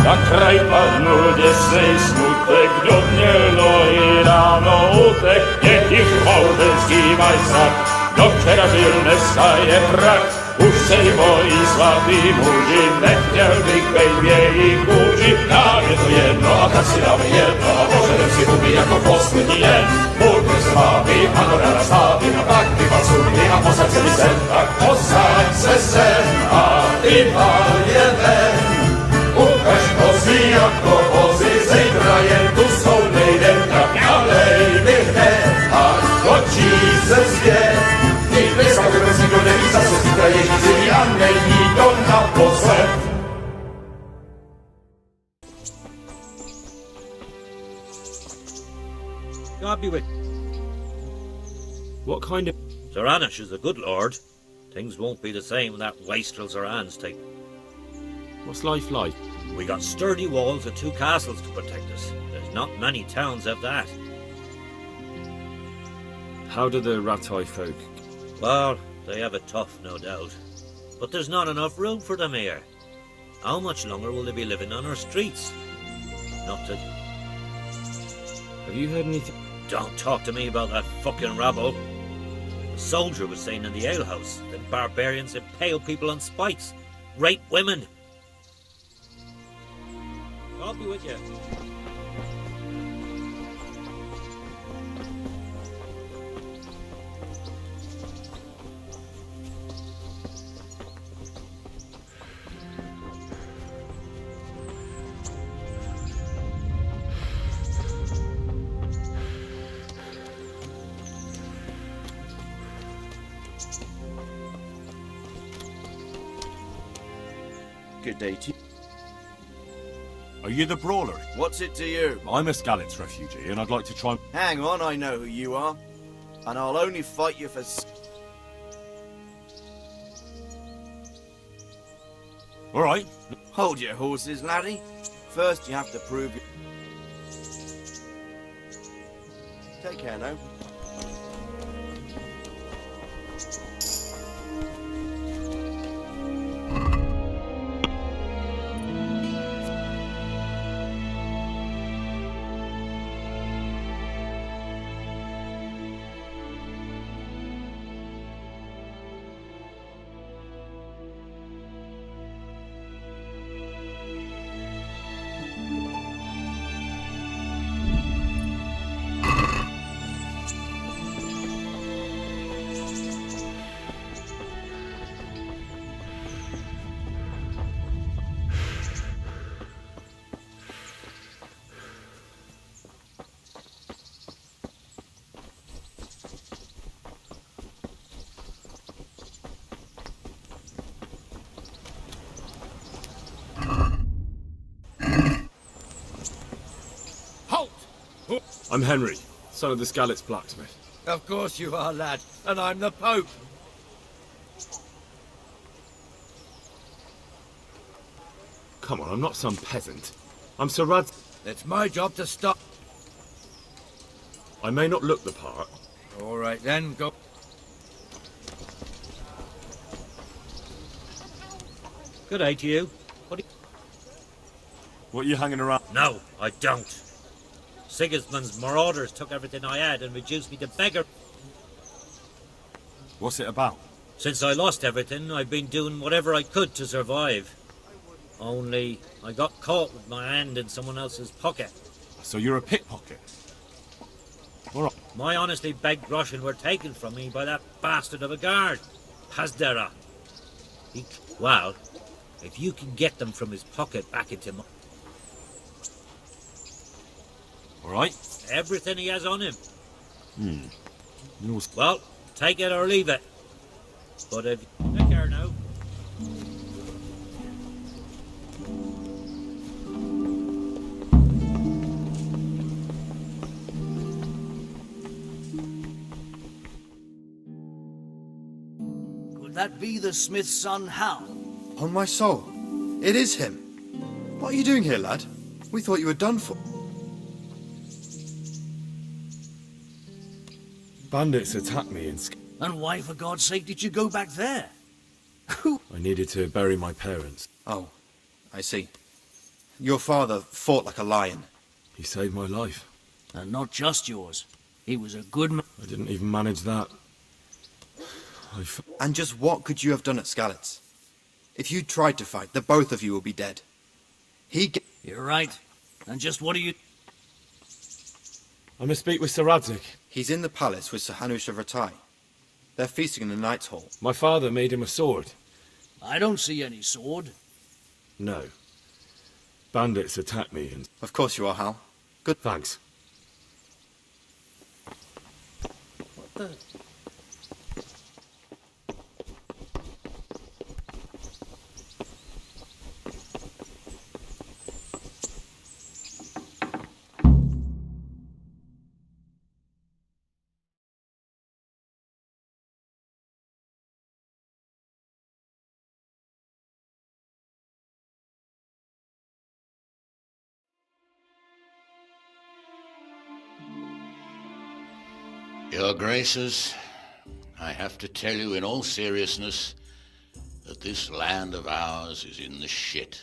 Na kraj padnul děsnej smutek, kdo mělo i ráno utek, je jich mouženský majsák, kdo včera žil, dneska je prach. Už se jí bojí svatý muži, nechtěl bych bejt v jejich kůži. Nám je to jedno a tak si dáme jedno a požadem si huby jako poslední den. Můžeme se bávy a norada stávy na tak vypal sudy a posaď se mi sem. Tak posaď se sem a vypal je ven. Ukaž kozy jako vozy, zítra jen tu jsou nejdem, tak nalej mi hned a točí se zpět. Dneska si to neví, zase zítra je řízení a není to naposled. God be with. What kind of... Sir Anish is a good lord. Things won't be the same when that wastrel Sir Anne's take. What's life like? We got sturdy walls and 2 castles to protect us. There's not many towns have that. How do the Ratai folk... Well, they have it tough, no doubt. But there's not enough room for them here. How much longer will they be living on our streets? Not to... Have you heard anything? Don't talk to me about that fucking rabble. A soldier was saying in the alehouse that barbarians impale people on spikes, rape women. I'll be with you. Good day to you. Are you the brawler? What's it to you? I'm a Skalitz refugee, and I'd like to try and... Hang on, I know who you are. And I'll only fight you for... All right. Hold your horses, laddie. First you have to prove you... Take care now. I'm Henry, son of the Skalitz blacksmith. Of course you are, lad, and I'm the Pope. Come on, I'm not some peasant. I'm Sir Rad... It's my job to stop. I may not look the part. All right then, go. Good day to you. What are you hanging around? No, I don't. Sigismund's marauders took everything I had and reduced me to beggar. What's it about? Since I lost everything, I've been doing whatever I could to survive. Only, I got caught with my hand in someone else's pocket. So you're a pickpocket? All right. My honestly begged groschen were taken from me by that bastard of a guard, Hasdera. Well, if you can get them from his pocket back into my... All right. Everything he has on him. You're... Well, take it or leave it. But if... Take care now. Could that be the smith's son, Hal? On my soul, it is him. What are you doing here, lad? We thought you were done for. Bandits attacked me in... And why, for God's sake, did you go back there? I needed to bury my parents. Oh, I see. Your father fought like a lion. He saved my life. And not just yours. He was a good man. I didn't even manage that. And just what could you have done at Skalitz? If you tried to fight, the both of you will be dead. You're right. And just what are you... I must speak with Sir Radzig. He's in the palace with Sir Hanush of Ratai. They're feasting in the Knight's Hall. My father made him a sword. I don't see any sword. No. Bandits attacked me and... Of course you are, Hal. Good. Thanks. What the... Your Graces, I have to tell you in all seriousness that this land of ours is in the shit.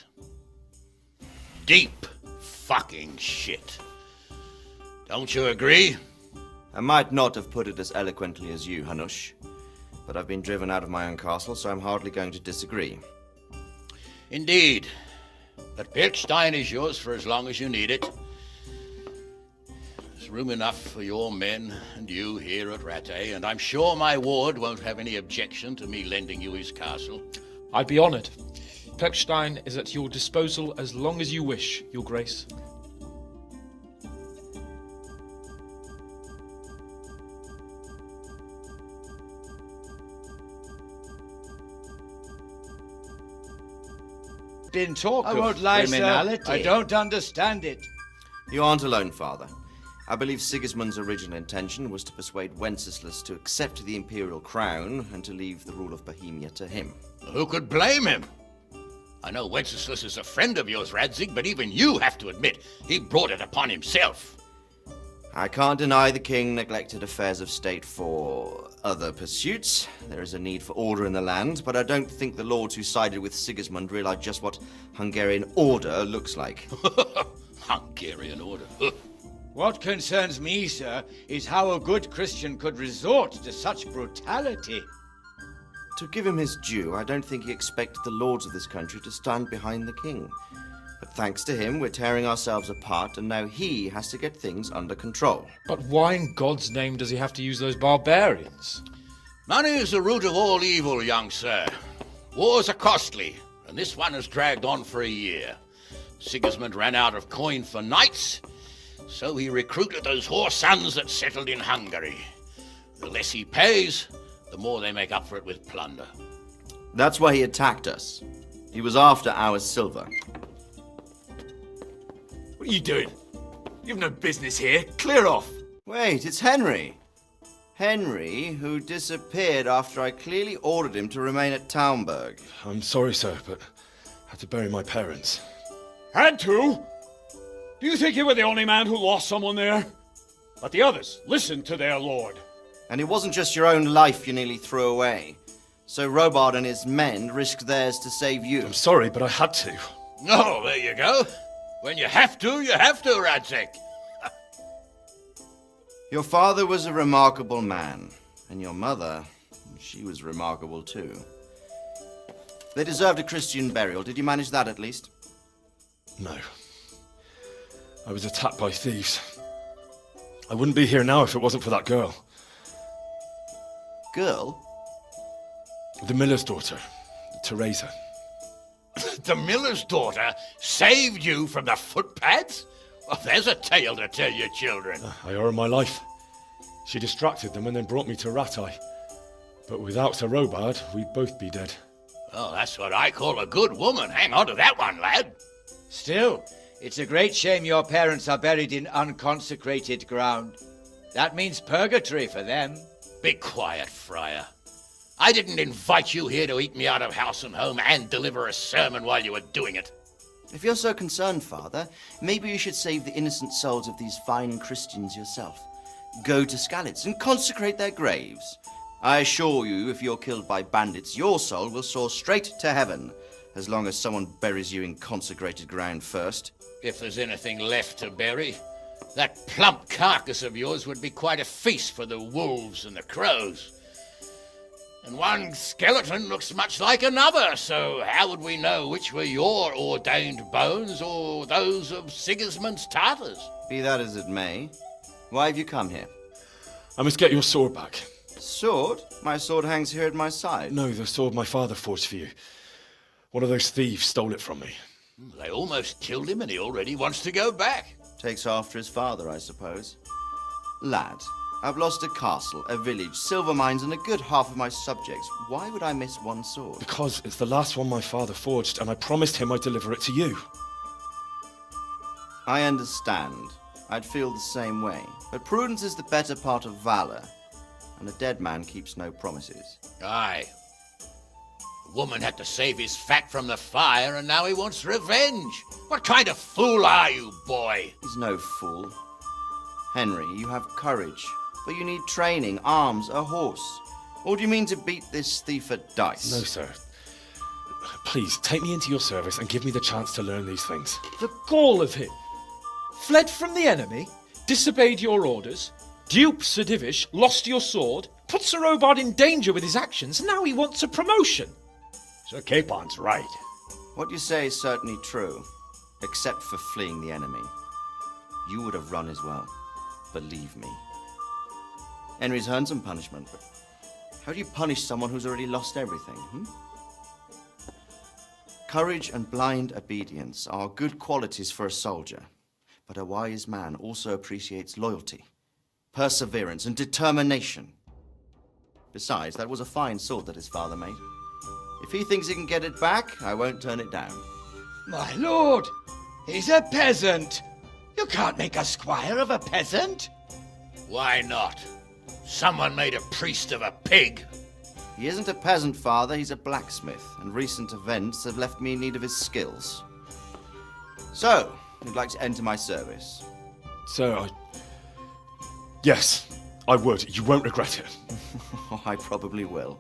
Deep fucking shit. Don't you agree? I might not have put it as eloquently as you, Hanush, but I've been driven out of my own castle, so I'm hardly going to disagree. Indeed. But Pilkstein is yours for as long as you need it. There's room enough for your men and you here at Rattay, and I'm sure my ward won't have any objection to me lending you his castle. I'd be honoured. Pilkstein is at your disposal as long as you wish, Your Grace. Been talk I of won't lie, criminality. sir. I don't understand it. You aren't alone, Father. I believe Sigismund's original intention was to persuade Wenceslas to accept the imperial crown and to leave the rule of Bohemia to him. Who could blame him? I know Wenceslas is a friend of yours, Radzig, but even you have to admit he brought it upon himself. I can't deny the king neglected affairs of state for other pursuits. There is a need for order in the land, but I don't think the lords who sided with Sigismund realized just what Hungarian order looks like. Hungarian order? What concerns me, sir, is how a good Christian could resort to such brutality. To give him his due, I don't think he expected the lords of this country to stand behind the king. But thanks to him, we're tearing ourselves apart, and now he has to get things under control. But why in God's name does he have to use those barbarians? Money is the root of all evil, young sir. Wars are costly, and this one has dragged on for a year. Sigismund ran out of coin for knights, so he recruited those whore sons that settled in Hungary. The less he pays, the more they make up for it with plunder. That's why he attacked us. He was after our silver. What are you doing? You've no business here. Clear off. Wait, it's Henry. Henry, who disappeared after I clearly ordered him to remain at Taunberg. I'm sorry, sir, but I had to bury my parents. Had to? Do you think you were the only man who lost someone there? But the others listened to their lord. And it wasn't just your own life you nearly threw away. So Robard and his men risked theirs to save you. I'm sorry, but I had to. Oh, there you go. When you have to, Radzig. Your father was a remarkable man, and your mother, she was remarkable too. They deserved a Christian burial. Did you manage that at least? No. I was attacked by thieves. I wouldn't be here now if it wasn't for that girl. Girl? The miller's daughter, Teresa. The miller's daughter saved you from the footpads? Well, there's a tale to tell your children. I owe her my life. She distracted them and then brought me to Rattay. But without Sir Robard, we'd both be dead. Oh, that's what I call a good woman. Hang on to that one, lad. Still, it's a great shame your parents are buried in unconsecrated ground. That means purgatory for them. Be quiet, Friar. I didn't invite you here to eat me out of house and home and deliver a sermon while you were doing it. If you're so concerned, Father, maybe you should save the innocent souls of these fine Christians yourself. Go to Skalitz and consecrate their graves. I assure you, if you're killed by bandits, your soul will soar straight to heaven, as long as someone buries you in consecrated ground first. If there's anything left to bury, that plump carcass of yours would be quite a feast for the wolves and the crows. And one skeleton looks much like another, so how would we know which were your ordained bones or those of Sigismund's Tartars? Be that as it may, why have you come here? I must get your sword back. Sword? My sword hangs here at my side. No, the sword my father forged for you. One of those thieves stole it from me. They almost killed him and he already wants to go back. Takes after his father, I suppose. Lad, I've lost a castle, a village, silver mines, and a good half of my subjects. Why would I miss one sword? Because it's the last one my father forged, and I promised him I'd deliver it to you. I understand. I'd feel the same way. But prudence is the better part of valor, and a dead man keeps no promises. Aye. The woman had to save his fat from the fire, and now he wants revenge. What kind of fool are you, boy? He's no fool. Henry, you have courage, but you need training, arms, a horse. Or do you mean to beat this thief at dice? No, sir. Please, take me into your service and give me the chance to learn these things. The gall of him! Fled from the enemy, disobeyed your orders, duped Sir Divish, lost your sword, put Sir Robard in danger with his actions, and now he wants a promotion. Sir Capon's right. What you say is certainly true, except for fleeing the enemy. You would have run as well. Believe me. Henry's earned some punishment, but how do you punish someone who's already lost everything, Courage and blind obedience are good qualities for a soldier, but a wise man also appreciates loyalty, perseverance, and determination. Besides, that was a fine sword that his father made. If he thinks he can get it back, I won't turn it down. My lord, he's a peasant. You can't make a squire of a peasant. Why not? Someone made a priest of a pig. He isn't a peasant, father, he's a blacksmith, and recent events have left me in need of his skills. So, you'd like to enter my service? Sir, Yes, I would. You won't regret it. I probably will.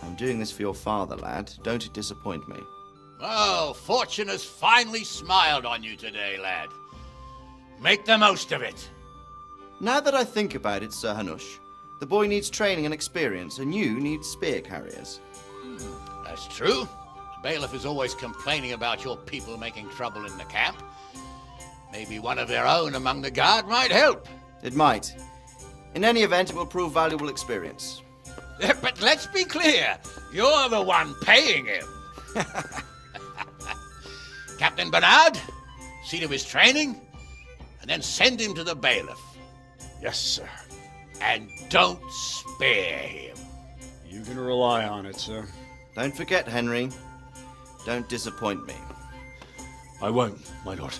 I'm doing this for your father, lad. Don't disappoint me. Oh, fortune has finally smiled on you today, lad. Make the most of it. Now that I think about it, Sir Hanush, the boy needs training and experience, and you need spear carriers. That's true. The bailiff is always complaining about your people making trouble in the camp. Maybe one of their own among the guard might help. It might. In any event, it will prove valuable experience. But let's be clear, you're the one paying him. Captain Bernard, see to his training, and then send him to the bailiff. Yes, sir. And don't spare him. You can rely on it, sir. Don't forget, Henry. Don't disappoint me. I won't, my lord.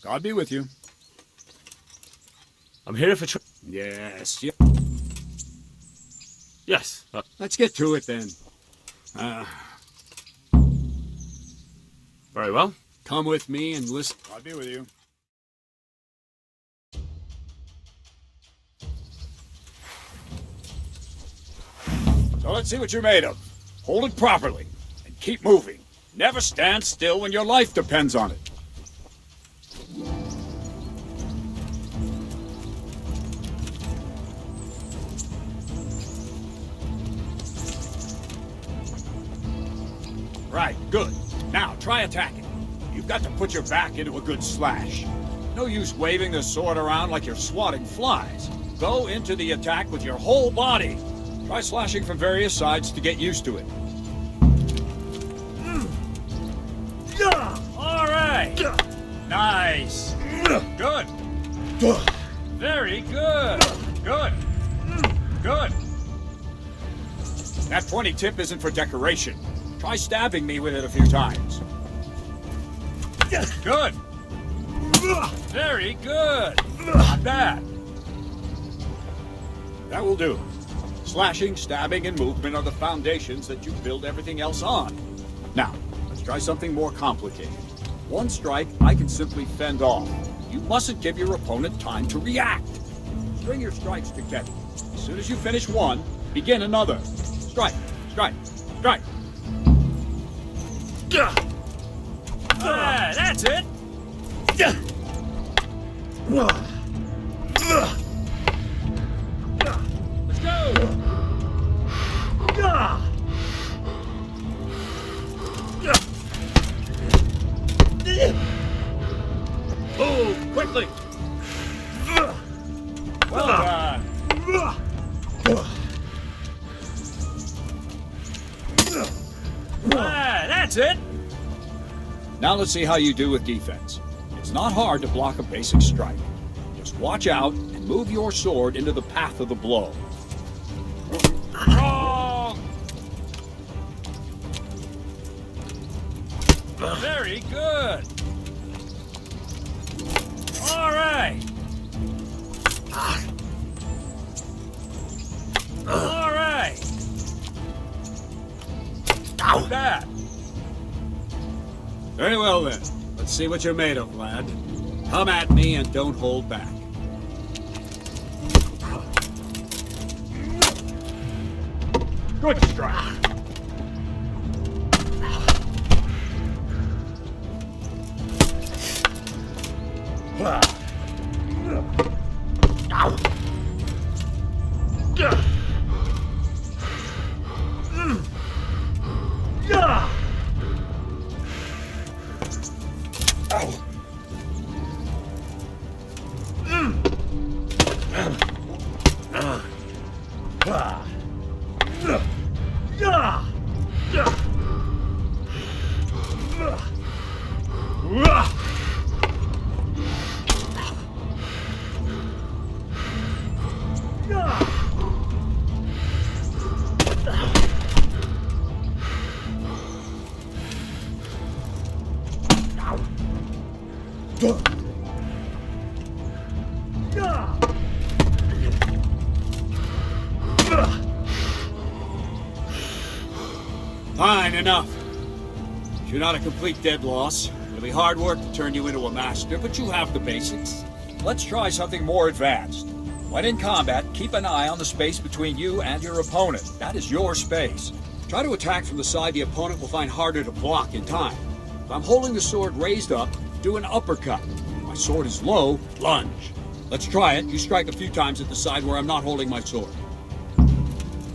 God be with you. I'm here for Yes. Yes. Let's get to it then. Very well. Come with me and listen. God be with you. So let's see what you're made of. Hold it properly and keep moving. Never stand still when your life depends on it. Right, good. Now, try attacking. You've got to put your back into a good slash. No use waving the sword around like you're swatting flies. Go into the attack with your whole body. Try slashing from various sides to get used to it. All right. Nice. Good. Very good. Good. Good. That 20 tip isn't for decoration. Try stabbing me with it a few times. Good. Very good. Not bad. That will do. Slashing, stabbing, and movement are the foundations that you build everything else on. Now, let's try something more complicated. One strike, I can simply fend off. You mustn't give your opponent time to react. String your strikes together. As soon as you finish one, begin another. Strike, strike, strike. Ah, that's it. Let's go. Oh, quickly. Well done. Ah, that's it. Now let's see how you do with defense. It's not hard to block a basic strike. Just watch out and move your sword into the path of the blow. Wrong. Very good. All right. All right. Not bad. Very well then. Let's see what you're made of, lad. Come at me and don't hold back. Good strike. Fine, enough. You're not a complete dead loss. It'll be hard work to turn you into a master, but you have the basics. Let's try something more advanced. When in combat, keep an eye on the space between you and your opponent. That is your space. Try to attack from the side the opponent will find harder to block in time. If I'm holding the sword raised up, do an uppercut. If my sword is low, lunge. Let's try it. You strike a few times at the side where I'm not holding my sword.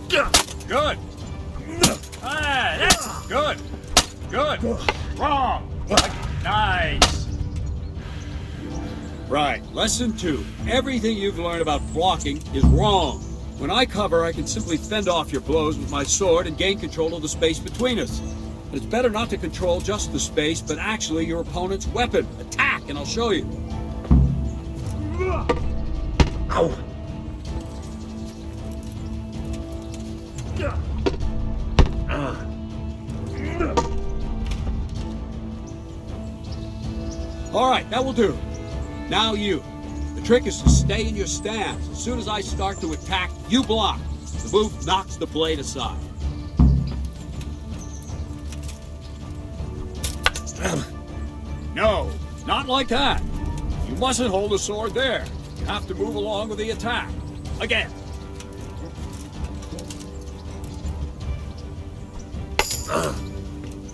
Good. Ah, that's good. Good. Wrong. Nice. Right, lesson 2. Everything you've learned about blocking is wrong. When I cover, I can simply fend off your blows with my sword and gain control of the space between us. But it's better not to control just the space, but actually your opponent's weapon. Attack, and I'll show you. Ow. All right, that will do. Now you. The trick is to stay in your stance. As soon as I start to attack, you block. The move knocks the blade aside. No, not like that. You mustn't hold the sword there. You have to move along with the attack. Again.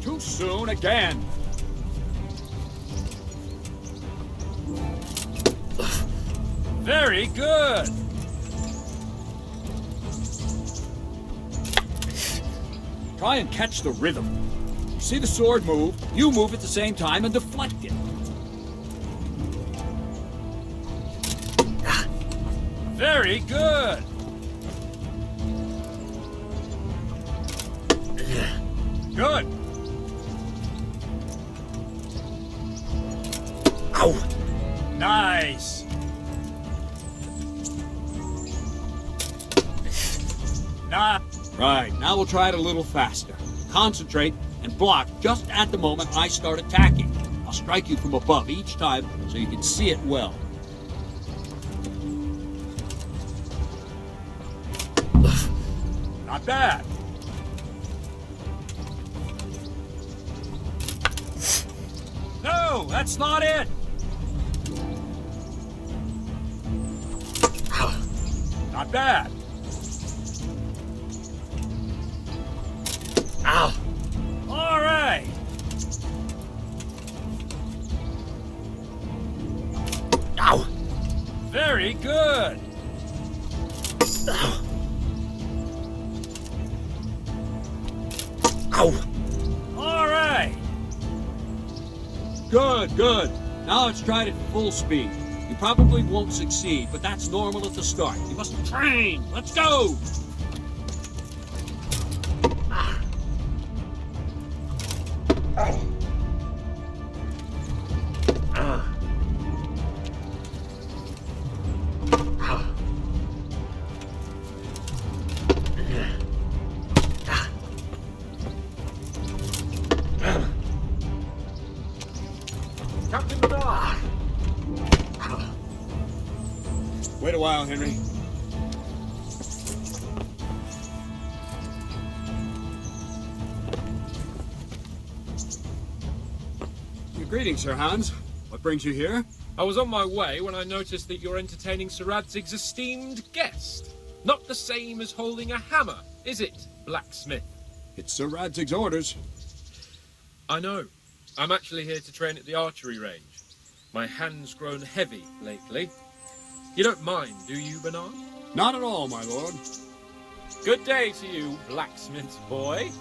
Too soon again. Very good. Try and catch the rhythm. You see the sword move, you move at the same time and deflect it. Very good. Good. Ow. Nice. Nice. Right, now we'll try it a little faster. Concentrate and block just at the moment I start attacking. I'll strike you from above each time so you can see it well. Not bad. No, that's not it. Not bad. Ow. All right. Ow. Very good. Ow. Ow. All right. Good, good. Now let's try it at full speed. You probably won't succeed, but that's normal at the start. You must train. Let's go. Wait a while, Henry. Greetings, Sir Hans. What brings you here? I was on my way when I noticed that you're entertaining Sir Radzig's esteemed guest. Not the same as holding a hammer, is it, blacksmith? It's Sir Radzig's orders. I know. I'm actually here to train at the archery range. My hand's grown heavy lately. You don't mind, do you, Bernard? Not at all, my lord. Good day to you, blacksmith's boy.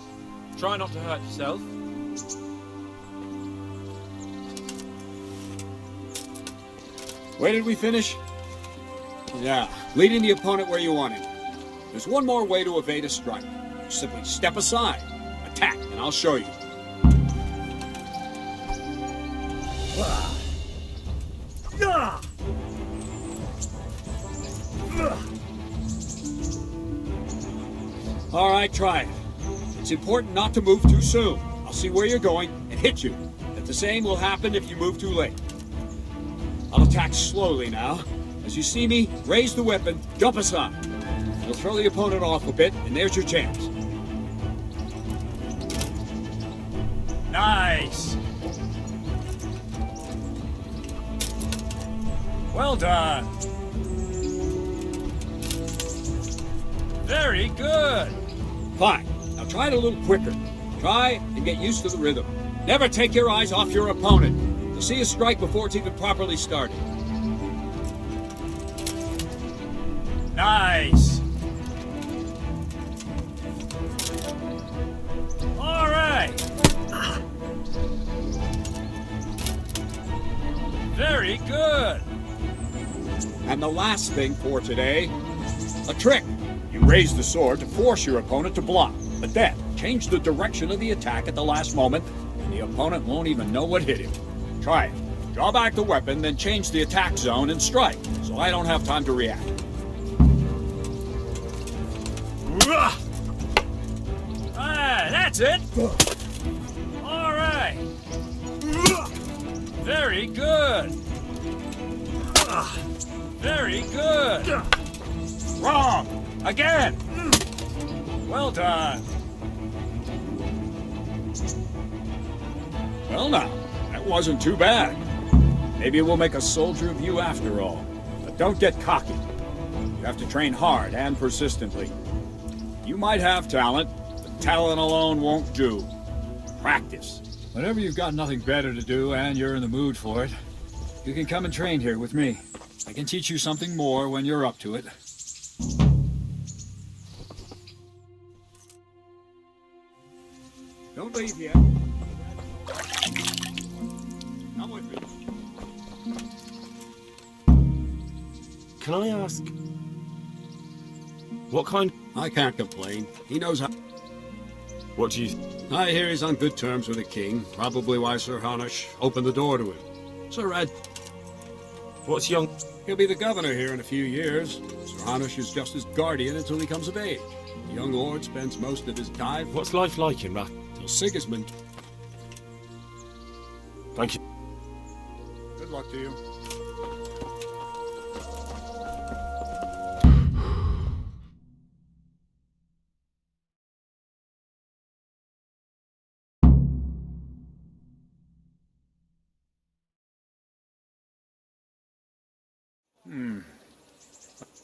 Try not to hurt yourself. Where did we finish? Yeah, leading the opponent where you want him. There's one more way to evade a strike. Simply step aside, attack, and I'll show you. All right, try it. It's important not to move too soon. I'll see where you're going and hit you. But the same will happen if you move too late. I'll attack slowly now. As you see me, raise the weapon, jump aside. You'll throw the opponent off a bit, and there's your chance. Nice. Well done. Very good. Fine. Now try it a little quicker. Try and get used to the rhythm. Never take your eyes off your opponent. You'll see a strike before it's even properly started. Nice. All right. Very good. And the last thing for today, a trick. You raise the sword to force your opponent to block, but then change the direction of the attack at the last moment, and the opponent won't even know what hit him. Try it. Draw back the weapon, then change the attack zone and strike, so I don't have time to react. Ah, that's it. All right. Very good. Very good. Wrong. Again. Well done. Well now, that wasn't too bad. Maybe we'll make a soldier of you after all. But don't get cocky. You have to train hard and persistently. You might have talent, but talent alone won't do. Practice. Whenever you've got nothing better to do and you're in the mood for it, you can come and train here with me. I can teach you something more when you're up to it. Don't leave yet. Come with me. Can I ask What kind? I can't complain. He knows how... What do you... I hear he's on good terms with the king. Probably why Sir Hanush opened the door to him. Sir Ed... What's young... He'll be the governor here in a few years. Sir Hanush is just his guardian until he comes of age. The young lord spends most of his time... What's life like in Rath? Till Sigismund... Thank you. Good luck to you.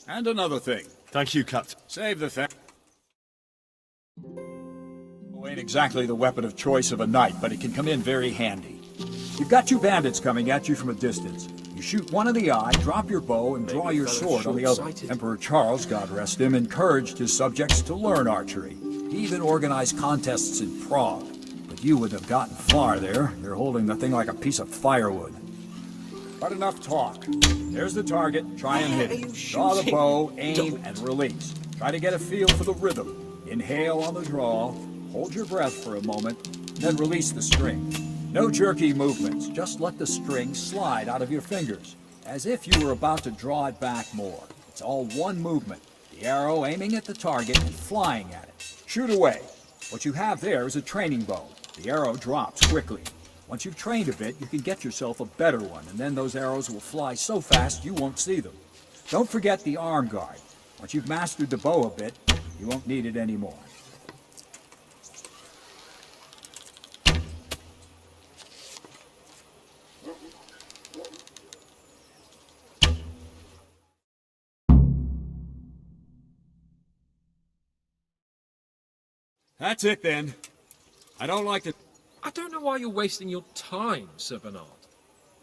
And another thing. Thank you, Captain. Save the thing. Ain't exactly the weapon of choice of a knight, but it can come in very handy. You've got two bandits coming at you from a distance. You shoot one in the eye, drop your bow, and draw your sword on the other. Emperor Charles, God rest him, encouraged his subjects to learn archery. He even organized contests in Prague. But you wouldn't have gotten far there. You're holding the thing like a piece of firewood. But enough talk. There's the target. Try and hit it. Draw the bow, aim, and release. Try to get a feel for the rhythm. Inhale on the draw. Hold your breath for a moment, then release the string. No jerky movements, just let the string slide out of your fingers, as if you were about to draw it back more. It's all one movement, the arrow aiming at the target and flying at it. Shoot away. What you have there is a training bow. The arrow drops quickly. Once you've trained a bit, you can get yourself a better one, and then those arrows will fly so fast you won't see them. Don't forget the arm guard. Once you've mastered the bow a bit, you won't need it anymore. That's it, then. I don't like to... I don't know why you're wasting your time, Sir Bernard.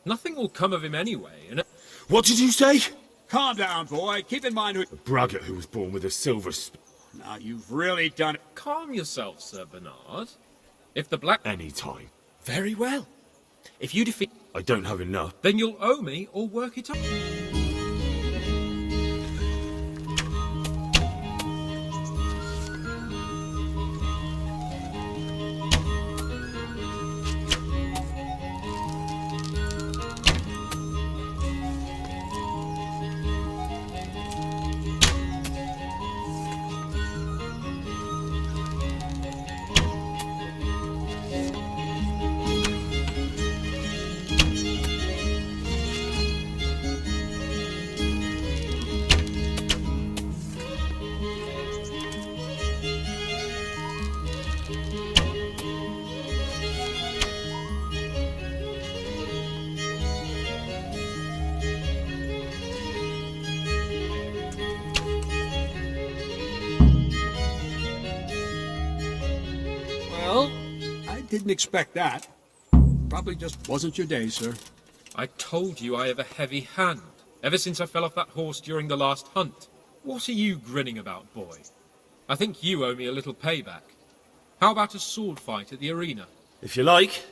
Nothing will come of him anyway, and... What did you say? Calm down, boy. Keep in mind who... A braggart who was born with a silver... Now, you've really done it. Calm yourself, Sir Bernard. If the black... Any time. Very well. If you defeat... I don't have enough. Then you'll owe me or work it up. Didn't expect that. Probably just wasn't your day, sir. I told you I have a heavy hand, ever since I fell off that horse during the last hunt. What are you grinning about, boy? I think you owe me a little payback. How about a sword fight at the arena? If you like.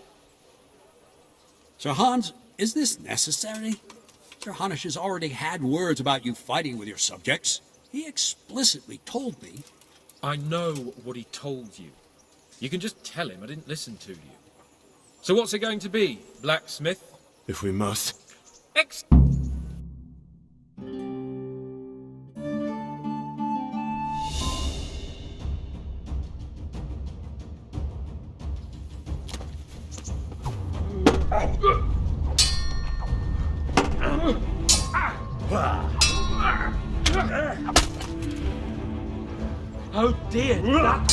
Sir Hans, is this necessary? Sir Hanush has already had words about you fighting with your subjects. He explicitly told me. I know what he told you. You can just tell him I didn't listen to you. So what's it going to be, blacksmith? If we must. Oh dear, that...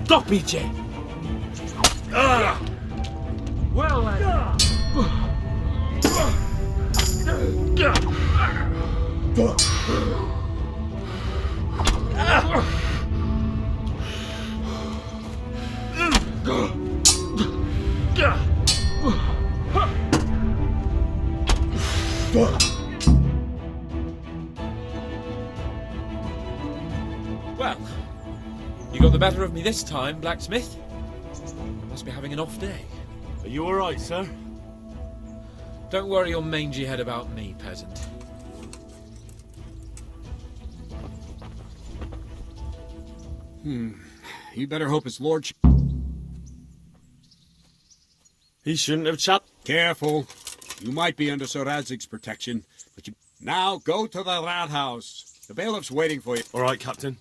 Stop eating! Well then... Well, you got the better of me this time, blacksmith. Must be having an off day. Are you all right, sir? Don't worry your mangy head about me, peasant. You better hope his lordship... He shouldn't have chat. Careful. You might be under Sir Radzig's protection, but you... Now go to the Rathouse. The bailiff's waiting for you. All right, Captain.